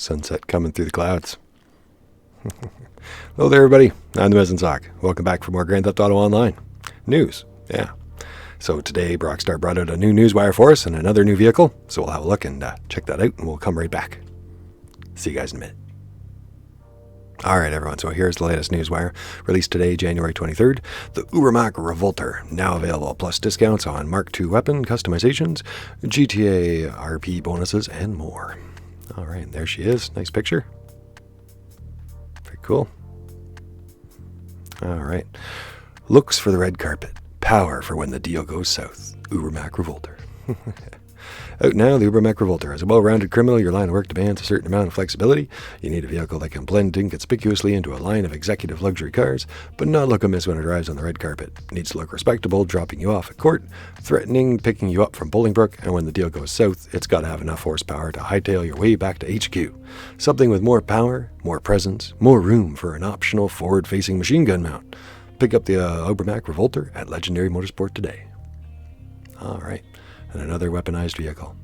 sunset coming through the clouds. Hello there, everybody. I'm the MOC. Welcome back for more Grand Theft Auto Online news. Yeah. So today, Rockstar brought out a new newswire for us and another new vehicle. So we'll have a look and check that out, and we'll come right back. See you guys in a minute. All right, everyone. So here's the latest newswire. Released today, January 23rd. The Ubermacht Revolter, now available, plus discounts on Mark II weapon customizations, GTA RP bonuses, and more. All right, there she is. Nice picture. Very cool. All right. Looks for the red carpet. Power for when the deal goes south. Ubermacht Revolter. Out now, the Ubermacht Revolter. As a well-rounded criminal, your line of work demands a certain amount of flexibility. You need a vehicle that can blend inconspicuously into a line of executive luxury cars, but not look amiss when it arrives on the red carpet. It needs to look respectable, dropping you off at court, threatening, picking you up from Bolingbroke, and when the deal goes south, it's got to have enough horsepower to hightail your way back to HQ. Something with more power, more presence, more room for an optional forward-facing machine gun mount. Pick up the Ubermacht Revolter at Legendary Motorsport today. All right. And another weaponized vehicle.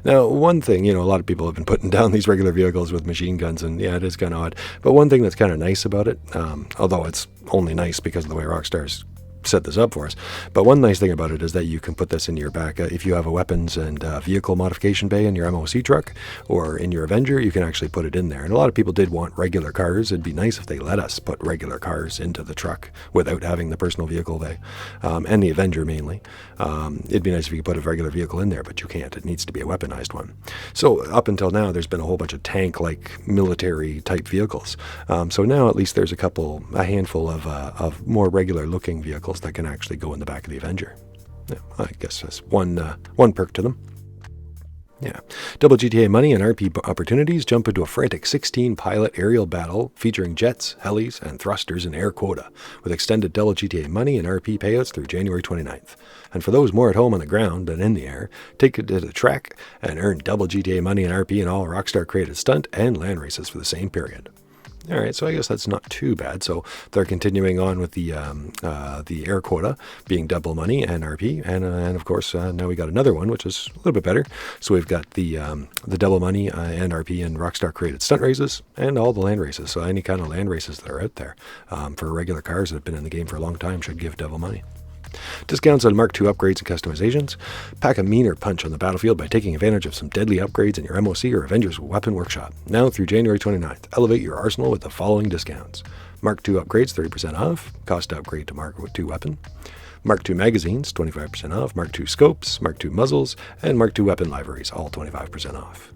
Now, one thing, a lot of people have been putting down these regular vehicles with machine guns, and yeah, it is kind of odd. But one thing that's kind of nice about it, although it's only nice because of the way Rockstar's set this up for us, but one nice thing about it is that you can put this in your back. If you have a weapons and vehicle modification bay in your MOC truck or in your Avenger, you can actually put it in there. And a lot of people did want regular cars. It'd be nice if they let us put regular cars into the truck without having the personal vehicle bay, and the Avenger mainly. It'd be nice if you could put a regular vehicle in there, but you can't. It needs to be a weaponized one. So up until now, there's been a whole bunch of tank-like military-type vehicles. So now at least there's a handful of more regular-looking vehicles that can actually go in the back of the Avenger. Yeah, I guess that's one perk to them. Yeah. Double GTA money and RP opportunities. Jump into a frantic 16-pilot aerial battle featuring jets, helis, and thrusters in air quota, with extended double GTA money and RP payouts through January 29th. And for those more at home on the ground than in the air, take it to the track and earn double GTA money and RP in all Rockstar-created stunt and land races for the same period. All right, so I guess that's not too bad. So they're continuing on with the air quota being double money and RP, and of course now we got another one which is a little bit better. So we've got the double money and RP and Rockstar created stunt races and all the land races. So any kind of land races that are out there for regular cars that have been in the game for a long time should give double money. Discounts on Mark II upgrades and customizations. Pack a meaner punch on the battlefield by taking advantage of some deadly upgrades in your MOC or Avengers Weapon Workshop. Now through January 29th, elevate your arsenal with the following discounts. Mark II upgrades 30% off, cost to upgrade to Mark II weapon. Mark II magazines 25% off, Mark II scopes, Mark II muzzles, and Mark II weapon libraries all 25% off.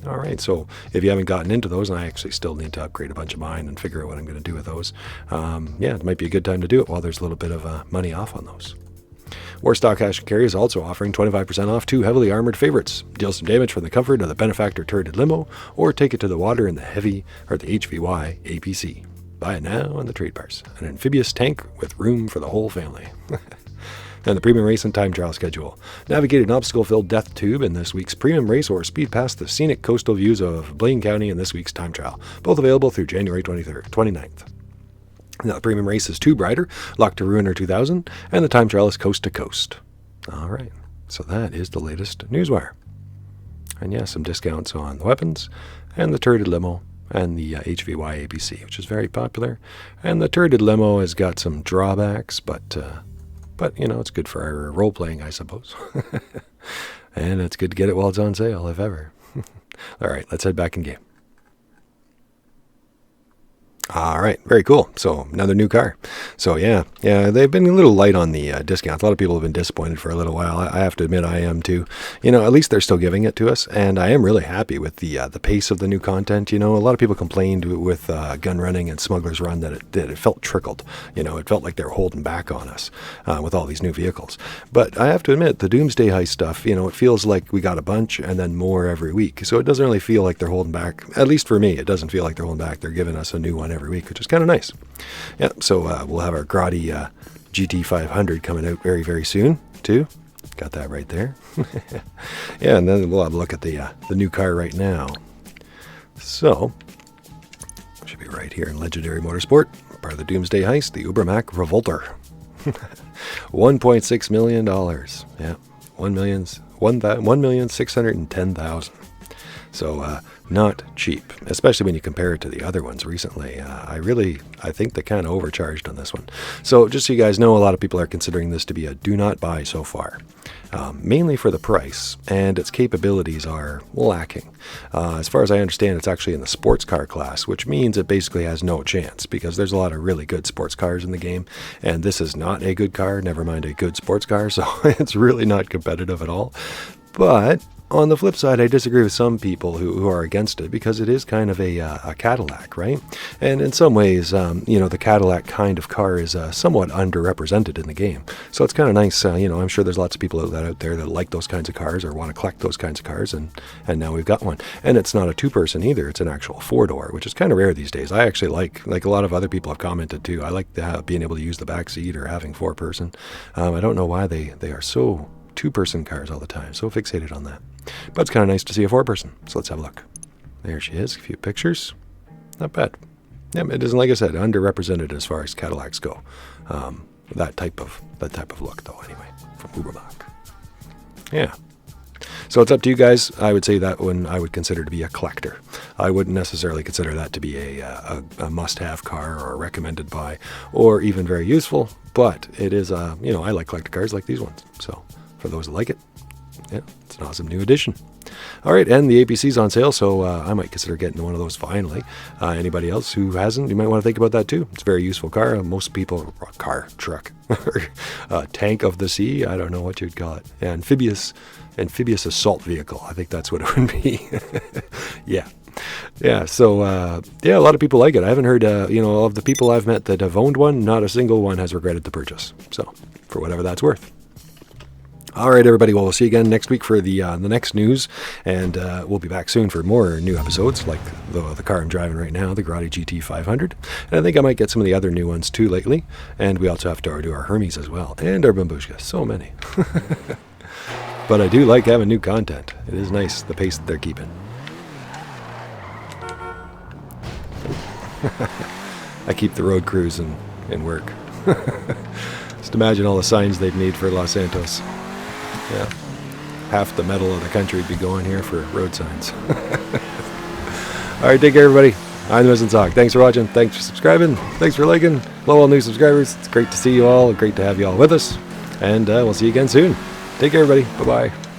All right, so if you haven't gotten into those, and I actually still need to upgrade a bunch of mine and figure out what I'm going to do with those, yeah, it might be a good time to do it while there's a little bit of money off on those. Warstock Cash and Carry is also offering 25% off 2 heavily armored favorites. Deal some damage from the comfort of the Benefactor turreted limo, or take it to the water in the heavy or the HVY APC. Buy it now on the trade bars. An amphibious tank with room for the whole family. And the premium race and time trial schedule. Navigate an obstacle-filled death tube in this week's premium race or speed past the scenic coastal views of Blaine County in this week's time trial. Both available through January 29th. Now, the premium race is Tube Rider, Locked to Ruiner 2000, and the time trial is Coast to Coast. All right, so that is the latest newswire. And yeah, some discounts on the weapons and the turreted limo and the HVY APC, which is very popular. And the turreted limo has got some drawbacks, but it's good for our role-playing, I suppose. And it's good to get it while it's on sale, if ever. All right, let's head back in game. All right, very cool. So another new car. So yeah, they've been a little light on the discounts. A lot of people have been disappointed for a little while. I have to admit I am too. At least they're still giving it to us, and I am really happy with the pace of the new content. A lot of people complained with Gun Running and Smuggler's Run that it felt trickled. It felt like they were holding back on us with all these new vehicles. But I have to admit, the Doomsday Heist stuff, it feels like we got a bunch and then more every week. So it doesn't really feel like they're holding back. At least for me, it doesn't feel like they're holding back. They're giving us a new one every week, which is kind of nice. Yeah, so we'll have our Grotti GT500 coming out very, very soon, too. Got that right there. Yeah, and then we'll have a look at the new car right now. So, should be right here in Legendary Motorsport, part of the Doomsday Heist, the Ubermacht Revolter. $1.6 million. Yeah, $1,610,000. So not cheap, especially when you compare it to the other ones recently. I think they kind of overcharged on this one. So just so you guys know, a lot of people are considering this to be a do not buy so far. Mainly for the price, and its capabilities are lacking. As far as I understand, it's actually in the sports car class, which means it basically has no chance, because there's a lot of really good sports cars in the game, and this is not a good car, never mind a good sports car, so it's really not competitive at all. But on the flip side, I disagree with some people who are against it, because it is kind of a Cadillac, right? And in some ways, the Cadillac kind of car is somewhat underrepresented in the game. So it's kind of nice, I'm sure there's lots of people out there that like those kinds of cars or want to collect those kinds of cars, and now we've got one. And it's not a two-person either, it's an actual four-door, which is kind of rare these days. I actually like a lot of other people have commented too, I like being able to use the back seat or having four-person. I don't know why they are so two-person cars all the time, so fixated on that. But it's kind of nice to see a four-person, so let's have a look. There she is, a few pictures. Not bad. Yeah, it isn't, like I said, underrepresented as far as Cadillacs go. That type of look, though, anyway, from Ubermacht. Yeah. So it's up to you guys. I would say that one I would consider to be a collector. I wouldn't necessarily consider that to be a must-have car or a recommended buy or even very useful, but it is, I like collector cars like these ones. So for those that like it, yeah, it's an awesome new addition. All right, and the APC's on sale, so I might consider getting one of those finally. Anybody else who hasn't, you might want to think about that too. It's a very useful car. Most people, truck, tank of the sea, I don't know what you'd call it. Yeah, amphibious assault vehicle. I think that's what it would be. Yeah, so, a lot of people like it. I haven't heard, of the people I've met that have owned one, not a single one has regretted the purchase. So, for whatever that's worth. All right, everybody. Well, we'll see you again next week for the next news, and we'll be back soon for more new episodes, like the car I'm driving right now, the Grotti GT 500. And I think I might get some of the other new ones too lately. And we also have to do our Hermes as well, and our Bambushka. So many. But I do like having new content. It is nice, the pace that they're keeping. I keep the road crews in work. Just imagine all the signs they'd need for Los Santos. Yeah, half the metal of the country would be going here for road signs. All right, take care, everybody. I'm the Missing Sock. Thanks for watching. Thanks for subscribing. Thanks for liking. Hello, all new subscribers. It's great to see you all. Great to have you all with us. And we'll see you again soon. Take care, everybody. Bye-bye.